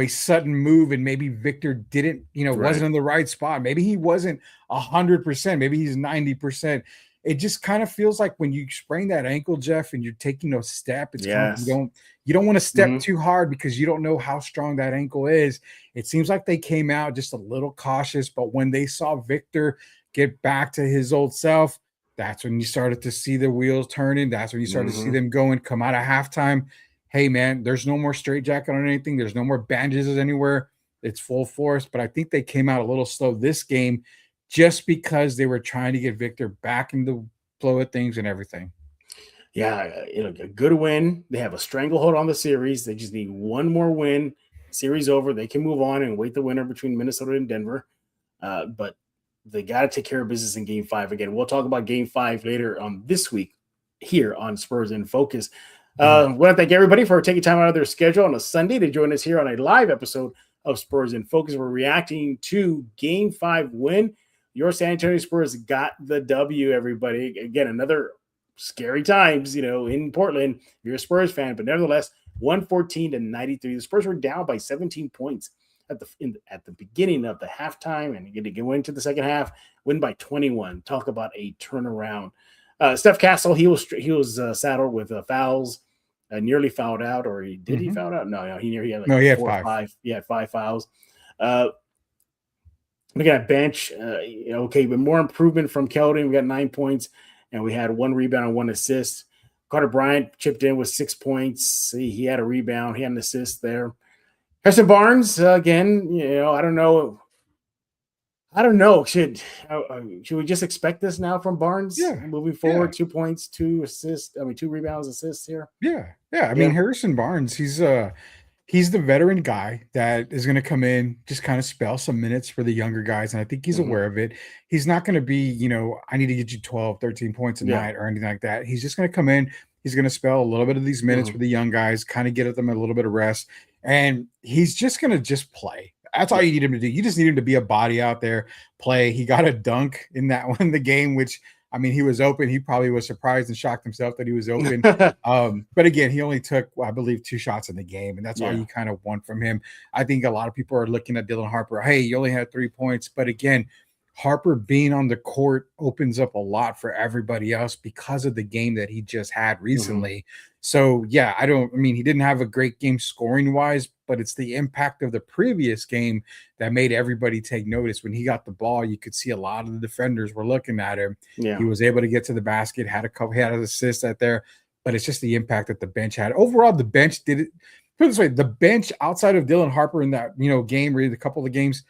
S2: sudden move, and maybe Victor didn't,
S1: right,
S2: wasn't in the right spot. Maybe he wasn't 100%. Maybe he's 90%. It just kind of feels like when you sprain that ankle, Jeff, and you're taking a step, it's kind of like
S1: yes,
S2: you don't want to step
S1: hmm,
S2: too hard because you don't know how strong that ankle is. It seems like they came out just a little cautious, but when they saw Victor get back to his old self, That's when you started to see the wheels turning. That's when you started to see
S1: Mhm.
S2: them going, come out of halftime. Hey, man, there's no more straitjacket on anything. There's no more bandages anywhere. It's full force. But I think they came out a little slow this game just because they were trying to get Victor back in the flow of things and everything.
S1: Yeah, a good win. They have a stranglehold on the series. They just need one more win. Series over. They can move on and wait the winner between Minnesota and Denver. But they got to take care of business in Game Five again. We'll talk about Game Five later on this week here on Spurs in Focus.
S2: Mhm.
S1: I want to thank everybody for taking time out of their schedule on a Sunday to join us here on a live episode of Spurs in Focus. We're reacting to Game Five win. Your San Antonio Spurs got the W. Everybody, again, another scary times, in Portland. You're a Spurs fan, but nevertheless, 114-93. The Spurs were down by 17 points at the beginning of the halftime, and you go into the second half, win by 21. Talk about a turnaround. Steph Castle, he was saddled with fouls, nearly fouled out, or he
S2: Mhm.
S1: fouled out? No, he had like
S2: No, he had
S1: four or
S2: 5.
S1: five. He had 5 fouls. Uh, Looking at bench, okay, but more improvement from Keldon. We got 9 points, and we had 1 rebound and 1 assist. Carter Bryant chipped in with 6 points. He had a rebound. He had an assist there. Harrison Barnes, again, I don't know. I don't know. Should we just expect this now from Barnes
S2: Yeah.
S1: moving
S2: Yeah.
S1: forward? 2 points, 2 assists. I mean, 2 rebounds, assists here.
S2: Yeah. Yeah. I
S1: Yeah.
S2: mean, Harrison Barnes, he's the veteran guy that is going to come in, just kind of spell some minutes for the younger guys. And I think he's
S1: Hmm.
S2: aware of it. He's not going to be, I need to get you 12, 13 points a
S1: Yeah.
S2: night or anything like that. He's just going to come in. He's going to spell a little bit of these minutes
S1: Hmm.
S2: for the young guys, kind of get at them a little bit of rest. And he's just going to just play. That's all
S1: Yeah.
S2: you need him to do. You just need him to be a body out there, play. He got a dunk in that one, the game, which, I mean, he was open. He probably was surprised and shocked himself that he was open. But again, he only took, I believe, 2 shots in the game, and that's all
S1: Yeah.
S2: you kind of want from him. I think a lot of people are looking at Dylan Harper. Hey, you only had 3 points, but again, Harper being on the court opens up a lot for everybody else because of the game that he just had
S1: Hmm.
S2: recently. So yeah, I mean, he didn't have a great game scoring wise, but it's the impact of the previous game that made everybody take notice. When he got the ball, you could see a lot of the defenders were looking at him. He
S1: Yeah.
S2: was able to get to the basket, had an assist out there, but it's just the impact that the bench had. Overall, the bench did it. Put it this way: the bench outside of Dylan Harper in that game, really the couple of games,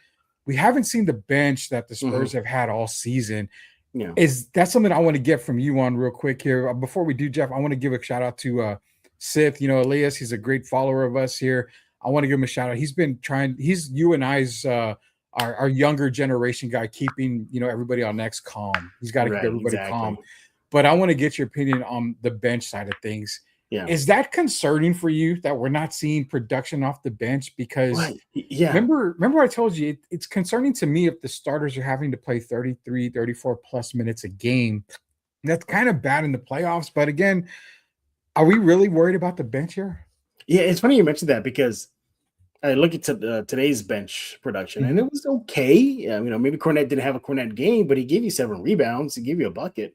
S2: we haven't seen the bench that the
S1: Hmm.
S2: Spurs have had all season.
S1: Yeah.
S2: Is that something I want to get from you on real quick here before we do, Jeff? I want to give a shout out to Sith. Elias, he's a great follower of us here. I want to give him a shout out. He's been trying. He's you and I's. Our younger generation guy keeping everybody on next calm. He's got to keep
S1: Right.
S2: everybody calm.
S1: Exactly.
S2: But I want to get your opinion on the bench side of things.
S1: Yeah.
S2: Is that concerning for you that we're not seeing production off the bench? Because
S1: What? Yeah.
S2: remember I told you it's concerning to me if the starters are having to play 33, 34 plus minutes a game. That's kind of bad in the playoffs. But again, are we really worried about the bench here?
S1: Yeah. It's funny you mentioned that because I look at today's bench production, and
S2: Mhm,
S1: it was okay. Maybe Cornette didn't have a Cornette game, but he gave you 7 rebounds. He gave you a bucket.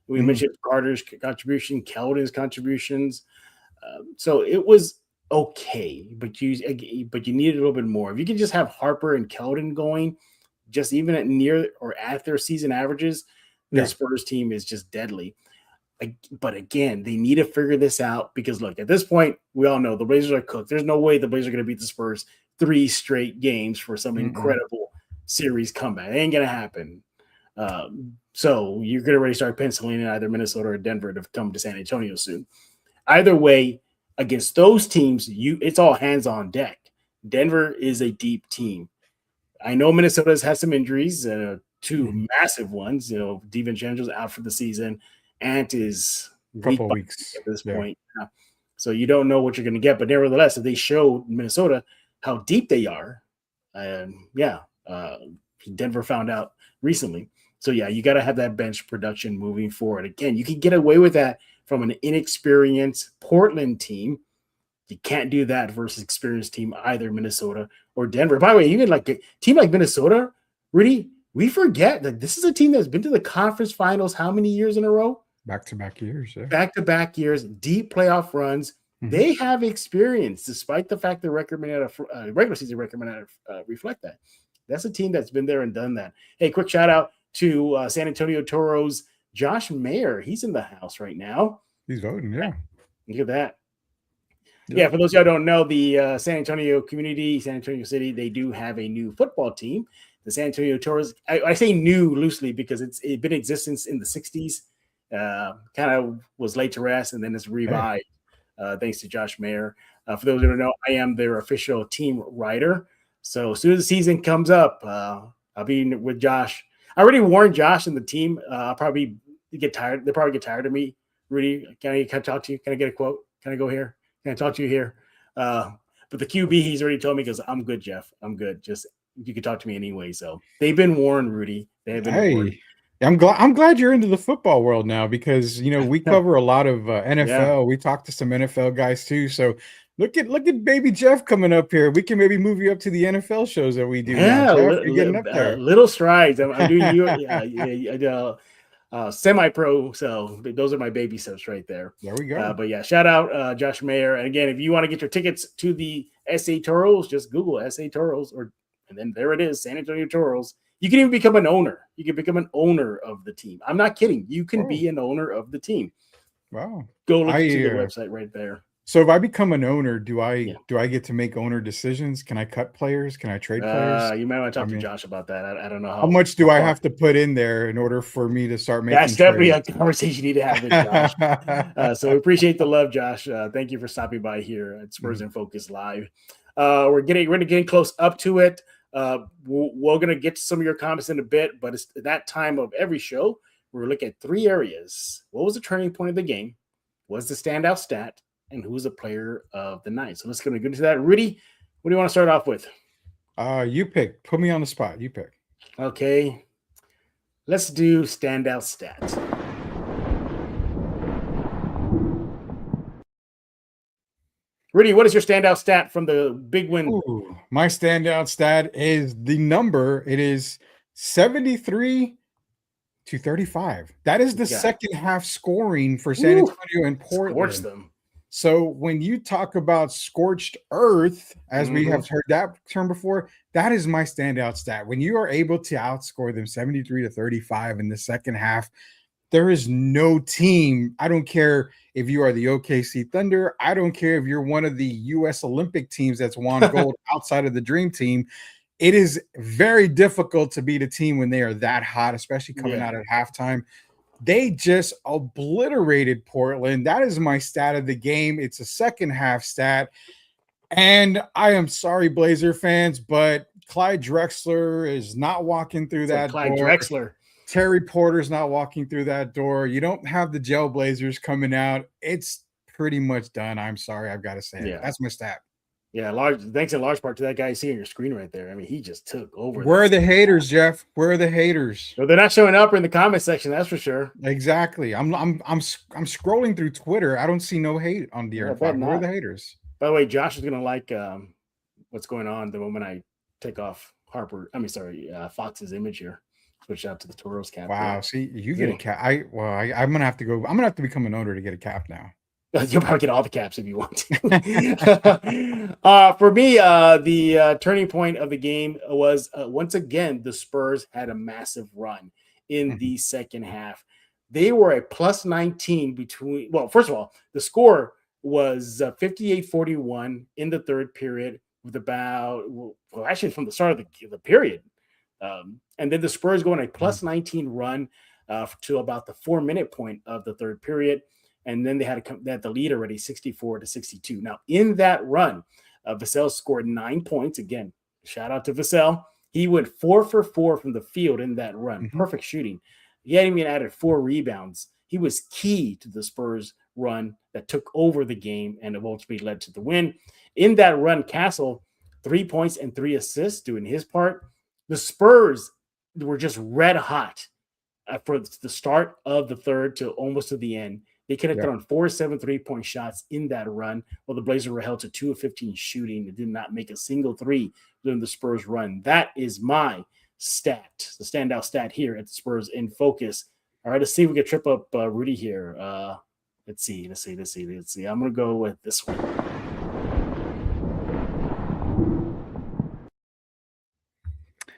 S1: We
S2: mhm.
S1: mentioned Carter's contribution, Keldon's contributions. So it was okay, but you needed a little bit more. If you could just have Harper and Keldon going, just even at near or at their season averages, the
S2: Yeah.
S1: Spurs team is just deadly. But again, they need to figure this out because look, at this point, we all know the Blazers are cooked. There's no way the Blazers are going to beat the Spurs 3 straight games for some
S2: Mm-mm.
S1: incredible series comeback. It ain't going to happen. So you're going to already start penciling in either Minnesota or Denver to come to San Antonio soon. Either way, against those teams, it's all hands on deck. Denver is a deep team. I know Minnesota's had some injuries, two
S2: Mhm.
S1: massive ones. DiVincenzo's out for the season. Ant is week
S2: Couple of
S1: by week
S2: weeks.
S1: at this
S2: Yeah.
S1: point. So you don't know what you're going to get. But nevertheless, if they show Minnesota how deep they are, yeah, Denver found out recently. So yeah, you got to have that bench production moving forward. Again, you can get away with that from an inexperienced Portland team. You can't do that versus experienced team either Minnesota or Denver. By the way, even like a team like Minnesota, Rudy, we forget that this is a team that's been to the conference finals how many years in a row?
S2: Back to back years. Yeah.
S1: Back to back years, deep playoff runs.
S2: Mhm.
S1: They have experience, despite the fact the record may not regular season record may not reflect that. That's a team that's been there and done that. Hey, quick shout out to San Antonio Toros Josh Mayer, he's in the house right now.
S2: He's voting. Yeah.
S1: Look at that. Yeah,
S2: Yep.
S1: for those y'all don't know, the San Antonio community, San Antonio City, they do have a new football team. The San Antonio Tours. I say new loosely because it's been in existence in the '60s. Kind of was laid to rest, and then it's
S2: Hey.
S1: revived thanks to Josh Mayer. For those who don't know, I am their official team writer. So as soon as the season comes up, I'll be with Josh. I already warned Josh and the team. I'll probably get tired. They'll probably get tired of me. Rudy, can I talk to you? Can I get a quote? Can I go here? Can I talk to you here? But the QB, he's already told me because I'm good, Jeff. I'm good. Just you can talk to me anyway. So they've been warned, Rudy. They have been warned.
S2: Hey. I'm glad you're into the football world now because we cover a lot of
S1: Yeah.
S2: NFL. We talk to some NFL guys too. So look at baby Jeff coming up here. We can maybe move you up to the NFL shows that we do now.
S1: Yeah,
S2: Jeff, you're getting up there.
S1: little strides. I'm doing you semi-pro. So those are my baby steps right there.
S2: There we go.
S1: But yeah, shout out Josh Mayer. And again, if you want to get your tickets to the SA Toros, just Google SA Toros, and then there it is, San Antonio Toros. You can even become an owner. You can become an owner of the team. I'm not kidding. You can be an owner of the team.
S2: Wow.
S1: Go look to the website right there.
S2: So if I become an owner, do I
S1: Yeah.
S2: get to make owner decisions? Can I cut players? Can I trade players?
S1: You might want to
S2: I
S1: talk to
S2: mean,
S1: Josh about that. I don't know
S2: how much do
S1: how
S2: I
S1: far.
S2: have to put in there in order for me to start making
S1: That's definitely
S2: trades?
S1: a conversation you need to have with Josh. So we appreciate the love, Josh. Thank you for stopping by here at Spurs in Focus Live. We're getting close up to it. We're going to get to some of your comments in a bit, but it's that time of every show. We're looking at 3 areas. What was the turning point of the game? What was the standout stat? And who's the player of the night? So let's go into that. Rudy, what do you want to start off with?
S2: You pick. Put me on the spot. You pick.
S1: Okay. Let's do standout stat. Rudy, what is your standout stat from the big win?
S2: Ooh, my standout stat is the number. It is 73-35. That is the second half scoring for San Antonio and Portland.
S1: Scorched them.
S2: So when you talk about scorched earth, as we have heard that term before, that is my standout stat. When you are able to outscore them 73-35 in the second half, there is no team. I don't care if you are the OKC Thunder. I don't care if you're one of the U.S. Olympic teams that's won gold outside of the Dream Team. It is very difficult to beat a team when they are that hot, especially coming out at halftime. They just obliterated Portland. That is my stat of the game. It's a second half stat. And I am sorry, Blazer fans, but Clyde Drexler is not walking through that door.
S1: Drexler.
S2: Terry Porter's not walking through that door. You don't have the Gel Blazers coming out. It's pretty much done. I'm sorry. I've got to say it. That's my stat.
S1: Yeah, thanks in large part to that guy you see on your screen right there. I mean, he just took over.
S2: Where are the haters, Jeff? Where are the haters?
S1: Well, they're not showing up in the comment section, that's for sure.
S2: Exactly. I'm scrolling through Twitter. I don't see no hate on the earth. Where are the haters?
S1: By the way, Josh is gonna like what's going on the moment I take off Fox's image here. Switch out to the Toros cap.
S2: Wow. Yeah. See, you get a cap. I'm gonna have to go. I'm gonna have to become an owner to get a cap now.
S1: You'll probably get all the caps if you want to. For me, the turning point of the game was once again the Spurs had a massive run in the second half. They were a plus 19 between. Well, first of all, the score was 58-41 in the third period with actually from the start of the period. And then the Spurs go on a plus 19 run to about the 4-minute point of the third period. And then they had the lead already 64-62. Now, in that run, Vassell scored 9 points. Again, shout out to Vassell. He went 4 for 4 from the field in that run. Perfect shooting. He hadn't even added 4 rebounds. He was key to the Spurs run that took over the game and ultimately led to the win. In that run, Castle, 3 points and 3 assists doing his part. The Spurs were just red hot for the start of the third to almost to the end. They could have thrown 4-7 3-point shots in that run, while the Blazers were held to 2 of 15 shooting and did not make a single three during the Spurs run. That is my stat, the standout stat here at the Spurs in Focus. All right, let's see if we can trip up Rudy here. Let's see. I'm going to go with this one.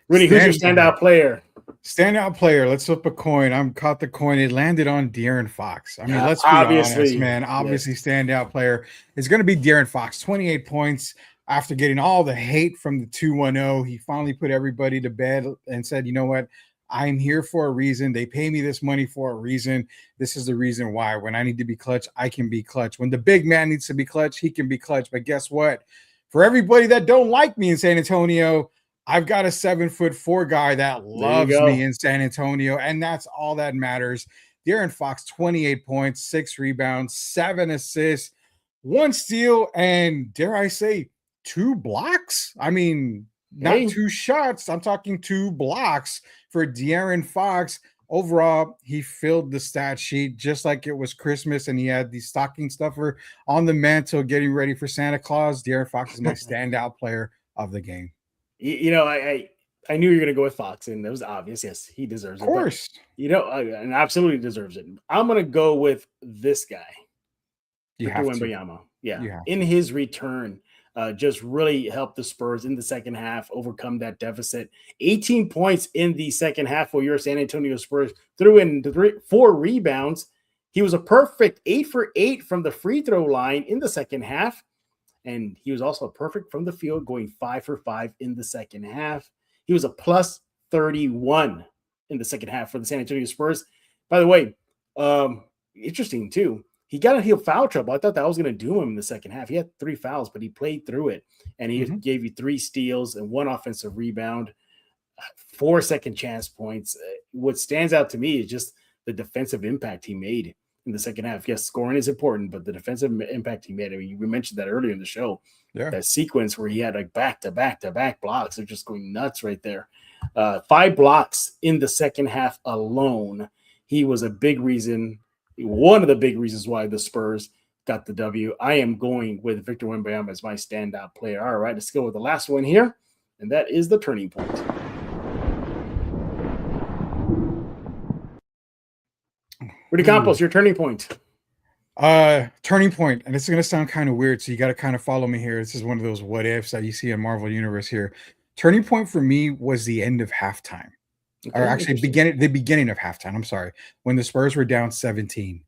S1: Rudy, who's your standout player?
S2: Standout player. Let's flip a coin. I'm caught the coin. It landed on De'Aaron Fox. I mean,
S1: Yeah,
S2: let's be honest,
S1: obviously,
S2: man.
S1: yes.
S2: Obviously, standout player is going to be De'Aaron Fox. 28 points after getting all the hate from the 2-1-0. He finally put everybody to bed and said, you know what? I'm here for a reason. They pay me this money for a reason. This is the reason why. When I need to be clutch, I can be clutch. When the big man needs to be clutch, he can be clutch. But guess what? For everybody that don't like me in San Antonio, I've got a 7'4" guy that
S1: There you
S2: loves me
S1: go.
S2: in San Antonio, and that's all that matters. De'Aaron Fox, 28 points, 6 rebounds, 7 assists, 1 steal, and dare I say, 2 blocks? I mean, not
S1: Hey,
S2: 2 shots. I'm talking 2 blocks for De'Aaron Fox. Overall, he filled the stat sheet just like it was Christmas, and he had the stocking stuffer on the mantle getting ready for Santa Claus. De'Aaron Fox is my standout player of the game.
S1: you know, I knew you were gonna go with Fox, and it was obvious. Yes, he deserves
S2: Of
S1: it, but
S2: course.
S1: and absolutely deserves it. I'm gonna go with this guy,
S2: You
S1: Victor
S2: have to.
S1: Wembanyama. Yeah,
S2: You have
S1: in
S2: to.
S1: his return, just really helped the Spurs in the second half overcome that deficit. 18 points in the second half for your San Antonio Spurs. Threw in 4 rebounds. He was a perfect 8 for 8 from the free throw line in the second half. And he was also perfect from the field, going 5 for 5 in the second half. He was a plus 31 in the second half for the San Antonio Spurs. By the way, interesting too. He got into foul trouble. I thought that was going to do him in the second half. He had 3 fouls, but he played through it. And he gave you 3 steals and 1 offensive rebound, 4 second chance points. What stands out to me is just the defensive impact he made in the second half. Yes, scoring is important, but the defensive impact he made. I mean, we mentioned that earlier in the show.
S2: Yeah.
S1: That sequence where he had like back to back to back blocks. They're just going nuts right there. 5 blocks in the second half alone. He was a big reason, one of the big reasons why the Spurs got the W. I am going with Victor Wembanyama as my standout player. All right, let's go with the last one here, and that is the turning point. Rudy Campos, your turning point.
S2: Turning point, and it's gonna sound kind of weird, so you got to kind of follow me here. This is one of those what ifs that you see in Marvel Universe here. Turning point for me was the end of halftime, or
S1: Okay,
S2: actually
S1: interesting.
S2: the beginning of halftime. I'm sorry, when the Spurs were down 17.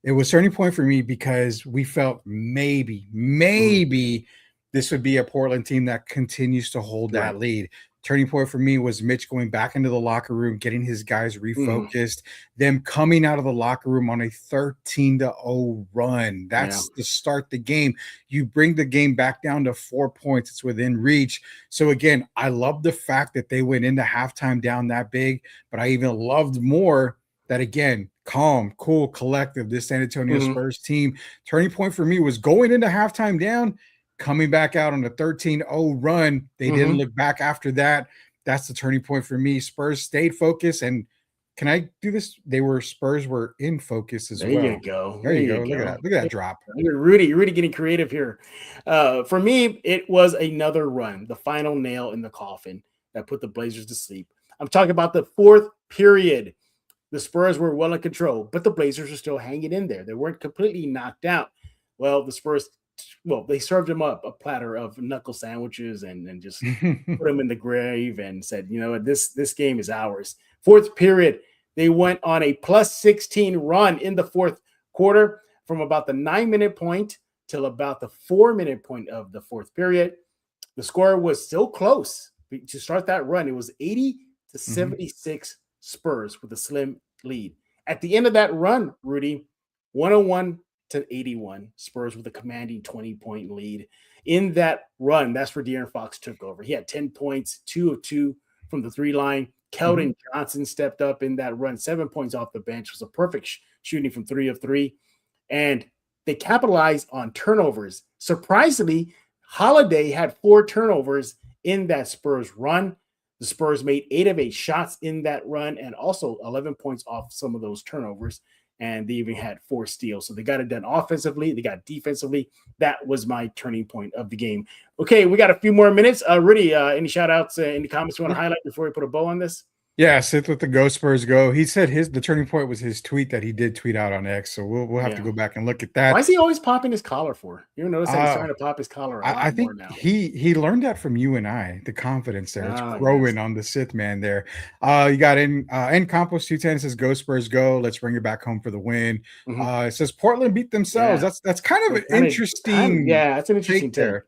S2: It was turning point for me because we felt maybe this would be a Portland team that continues to hold
S1: Right.
S2: that lead. Turning point for me was Mitch going back into the locker room, getting his guys refocused, them coming out of the locker room on a 13-0 run. That's to start the game. You bring the game back down to 4 points. It's within reach. So again, I love the fact that they went into halftime down that big, but I even loved more that, again, calm, cool, collective, this San Antonio Spurs team. Turning point for me was going into halftime down, coming back out on a 13-0 run. They didn't look back after that. That's the turning point for me. Spurs stayed focused. And can I do this? Spurs were in focus as
S1: There
S2: well.
S1: you go.
S2: There you go. Look at that. Look at that drop.
S1: Rudy getting creative here. For me, it was another run, the final nail in the coffin that put the Blazers to sleep. I'm talking about the 4th period. The Spurs were well in control, but the Blazers are still hanging in there. They weren't completely knocked out. Well, the Spurs, they served him up a platter of knuckle sandwiches and just put him in the grave and said, you know what, this game is ours. 4th period, they went on a plus 16 run in the 4th quarter from about the 9-minute point till about the 4-minute point of the 4th period. The score was still close to start that run. It was 80-76 Spurs with a slim lead. At the end of that run, Rudy, 101-81 Spurs with a commanding 20-point lead. In that run, that's where De'Aaron Fox took over. He had 10 points, 2 of 2 from the 3 line. Keldon Johnson stepped up in that run, 7 points off the bench. It was a perfect shooting from 3 of 3. And they capitalized on turnovers. Surprisingly, Holiday had 4 turnovers in that Spurs run. The Spurs made 8 of 8 shots in that run and also 11 points off some of those turnovers. And they even had 4 steals. So they got it done offensively. They got defensively. That was my turning point of the game. Okay, we got a few more minutes. Rudy, any shout outs, any comments you want to highlight before we put a bow on this?
S2: Yeah, Sith with the Go Spurs go. He said the turning point was his tweet that he did tweet out on X. So we'll have to
S1: Yeah.
S2: go back and look at
S1: Why
S2: that.
S1: is he always popping his collar for? You notice that he's
S2: Uh
S1: trying to pop his collar a
S2: I
S1: lot more
S2: think
S1: now.
S2: he learned that from you and I. The confidence there, it's
S1: Ah, yes.
S2: growing on the Sith man there. You got in Campos 210 says go Spurs go. Let's bring it back home for the win.
S1: Mhm.
S2: It says Portland beat themselves.
S1: Yeah.
S2: That's kind of
S1: So
S2: an interesting
S1: yeah, that's an interesting
S2: take
S1: take.
S2: there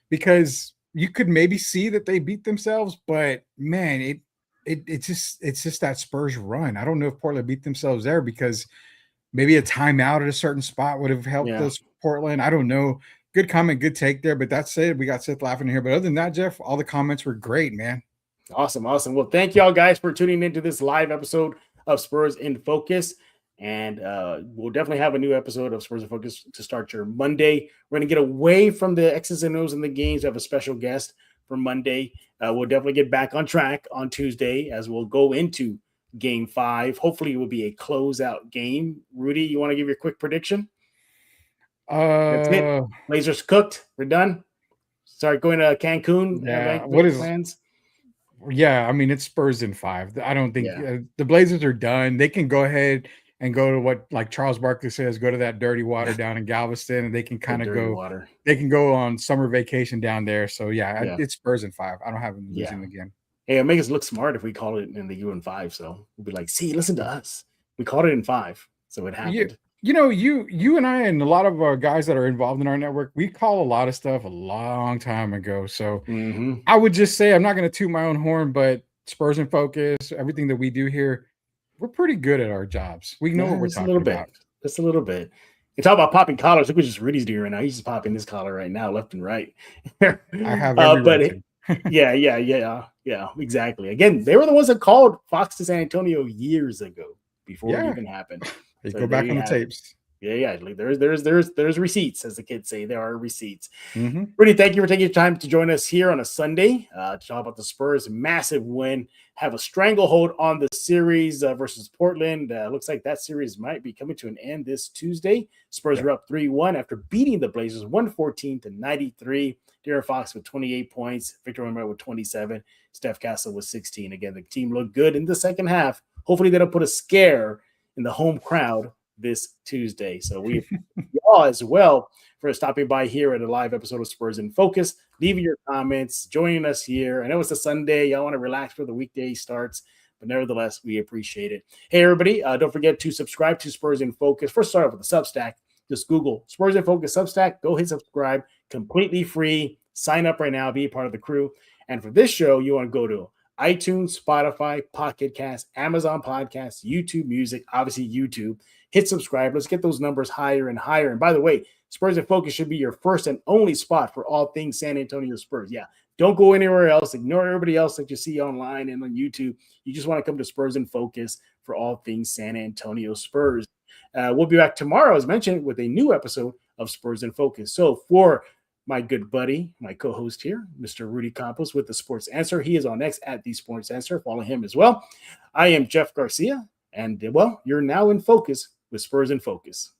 S2: because you could maybe see that they beat themselves, but man, it's just that Spurs run. I don't know if Portland beat themselves there because maybe a timeout at a certain spot would have helped
S1: Yeah.
S2: us Portland. I don't know. Good comment, good take there. But that's it. We got Seth laughing here. But other than that, Jeff, all the comments were great, man.
S1: Awesome. Awesome. Well, thank y'all guys for tuning into this live episode of Spurs in Focus. And we'll definitely have a new episode of Spurs in Focus to start your Monday. We're going to get away from the X's and O's in the games. We have a special guest for Monday. We'll definitely get back on track on Tuesday as we'll go into game 5. Hopefully, it will be a closeout game. Rudy, you want to give your quick prediction? That's it.
S2: Uh
S1: Blazers cooked. We're done. Start going to Cancun.
S2: yeah. What
S1: Make
S2: is
S1: plans.
S2: yeah, I mean it's Spurs in 5. I don't think
S1: Yeah.
S2: the Blazers are done. They can go ahead and go to what like Charles Barkley says, go to that dirty water down in Galveston, and they can
S1: The
S2: kind of
S1: dirty
S2: go
S1: water.
S2: they can go on summer vacation down there. So yeah,
S1: Yeah.
S2: it's Spurs in 5. I don't have them
S1: Yeah.
S2: losing again.
S1: Hey, it'll make us look smart if we call it in the U in 5. So we'll be like, see, listen to us. We called it in 5. So it
S2: You,
S1: happened.
S2: you and I and a lot of our guys that are involved in our network, we call a lot of stuff a long time ago. So
S1: Mm-hmm.
S2: I would just say I'm not going to toot my own horn, but Spurs and Focus, everything that we do here, we're pretty good at our jobs. We know what
S1: Yeah,
S2: we're
S1: just a little
S2: talking
S1: bit.
S2: about.
S1: Just a little bit. You talk about popping collars. Look what just Rudy's doing right now. He's just popping his collar right now, left and right.
S2: I have every right
S1: But
S2: to.
S1: yeah, exactly. Again, they were the ones that called Fox to San Antonio years ago before it
S2: Yeah,
S1: even happened.
S2: they
S1: So
S2: go
S1: there
S2: back
S1: you
S2: on the
S1: have it.
S2: tapes.
S1: Yeah. Like there's receipts, as the kids say. There are receipts.
S2: Hmm.
S1: Rudy, thank you for taking your time to join us here on a Sunday to talk about the Spurs' massive win. Have a stranglehold on the series versus Portland. Looks like that series might be coming to an end this Tuesday. Spurs
S2: Yeah.
S1: were up 3-1 after beating the Blazers 114-93. De'Aaron Fox with 28 points, Victor Wembanyama with 27, Steph Castle with 16. Again, the team looked good in the second half. Hopefully, that'll put a scare in the home crowd this Tuesday. So we appreciate y'all as well for stopping by here at a live episode of Spurs in Focus, leaving your comments, joining us here. I know it's a Sunday. Y'all want to relax before the weekday starts, but nevertheless, we appreciate it. Hey, everybody, don't forget to subscribe to Spurs in Focus. First, start off with the Substack. Just Google Spurs in Focus Substack. Go hit subscribe. Completely free. Sign up right now. Be a part of the crew. And for this show, you want to go to iTunes, Spotify, Pocket Cast, Amazon Podcasts, YouTube Music, obviously YouTube. Hit subscribe. Let's get those numbers higher and higher. And by the way, Spurs in Focus should be your first and only spot for all things San Antonio Spurs. Yeah, don't go anywhere else. Ignore everybody else that you see online and on YouTube. You just want to come to Spurs in Focus for all things San Antonio Spurs. We'll be back tomorrow, as mentioned, with a new episode of Spurs in Focus. So for my good buddy, my co-host here, Mr. Rudy Campos with the Sports Answer. He is on X at the Sports Answer. Follow him as well. I am Jeff Garcia, and well, you're now in focus with Spurs in Focus.